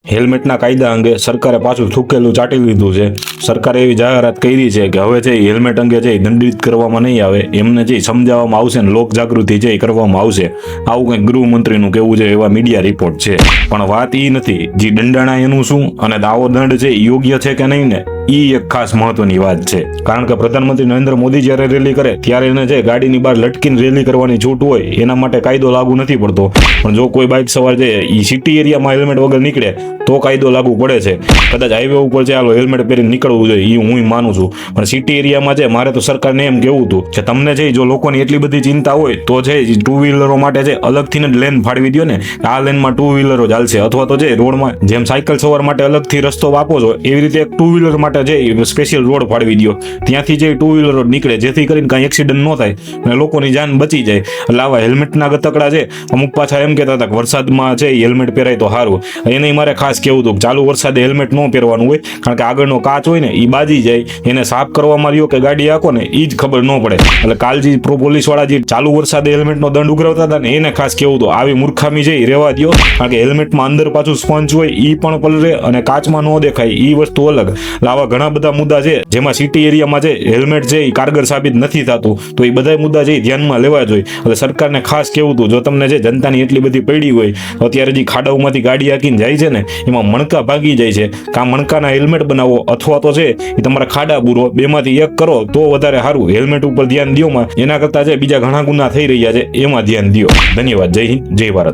હેલ્મેટના કાયદા અંગે સરકારે પાછું થૂકેલું ચાટી લીધું છે. સરકારે એવી જાહેરાત કરી છે કે હવે જે હેલ્મેટ અંગે જે દંડિત કરવામાં નહીં આવે, એમને જે સમજાવવામાં આવશે ને લોક જાગૃતિ જે કરવામાં આવશે, આવું કંઈક ગૃહમંત્રીનું કહેવું છે, એવા મીડિયા રિપોર્ટ છે. પણ વાત એ નથી જે દંડાણા એનું શું અને આવો દંડ છે યોગ્ય છે કે નહીં ને, એ એક ખાસ મહત્વની વાત છે. કારણ કે પ્રધાનમંત્રી નરેન્દ્ર મોદી જ્યારે રેલી કરે ત્યારે એને જે ગાડીની બહાર લટકીને રેલી કરવાની છૂટ હોય, એના માટે કાયદો લાગુ નથી પડતો. પણ જો કોઈ બાઇક સવાર છે એ સિટી એરિયામાં હેલ્મેટ વગર નીકળે તો કાયદો લાગુ પડે છે. કદાચ હાઈવે ઉપર છે હાલો હેલ્મેટ પહેરીને નીકળવું જોઈએ, એ હું માનું છું. પણ સિટી એરિયામાં છે મારે તો સરકારને એમ કહેવું હતું કે તમને છે જો લોકોની એટલી બધી ચિંતા હોય તો છે ટુ વ્હીલરો માટે છે અલગથી જ લેન ફાળવી દો ને. આ લેનમાં ટુ વ્હીલરો ચાલશે, અથવા તો છે રોડમાં જેમ સાયકલ સવાર માટે અલગથી રસ્તો આપો છો એવી રીતે એક ટુ વ્હીલર માટે જે સ્પેશિયલ રોડ ફાળવી દો. ત્યાંથી જે ટુ વ્હીલરો નીકળે જેથી કરીને કાંઈ એક્સિડન્ટ ન થાય અને લોકોની જાન બચી જાય. એટલે આવા હેલ્મેટના ગતકડા છે અમુક પાછા એમ કહેતા હતા કે વરસાદમાં છે હેલ્મેટ પહેરાય તો સારું. એને મારે ખાસ કહેવું હતું કે ચાલુ વરસાદે હેલ્મેટ ન પહેરવાનું હોય, કારણ કે આગળનો કાચ હોય ને એ બાજી જાય, એને સાફ કરવામાં રહ્યો કે ગાડી આખો ને એ જ ખબર ન પડે. એટલે કાલજી પોલીસવાળા જે ચાલુ વરસાદે હેલ્મેટનો દંડ ઉઘરાવતા હતા ને એને ખાસ કહેવું હતું આવી મૂર્ખામી છે એ રહેવા દો. કારણ કે હેલ્મેટમાં અંદર પાછું સ્પંચ હોય એ પણ પલરે અને કાચમાં ન દેખાય એ વસ્તુ અલગ. એટલે આવા ઘણા બધા મુદ્દા છે જેમાં સિટી એરિયામાં છે હેલ્મેટ છે એ કારગર સાબિત નથી થતું, તો એ બધા મુદ્દા છે ધ્યાનમાં લેવા જોઈએ. એટલે સરકારને ખાસ કહેવું હતું જો તમને જે જનતાની એટલી બધી પડી હોય, અત્યારે જે ખાડાઓમાંથી ગાડી હાકીને જાય છે ને એમાં મણકા ભાગી જાય છે, કાં મણકાના હેલ્મેટ બનાવો અથવા તો છે એ તમારા ખાડા બુરો બેમાંથી એક કરો તો વધારે સારું. હેલ્મેટ ઉપર ધ્યાન દો, એના કરતાં છે બીજા ઘણા ગુના થઈ રહ્યા છે એમાં ધ્યાન દો. ધન્યવાદ. જય હિન્દ, જય ભારત.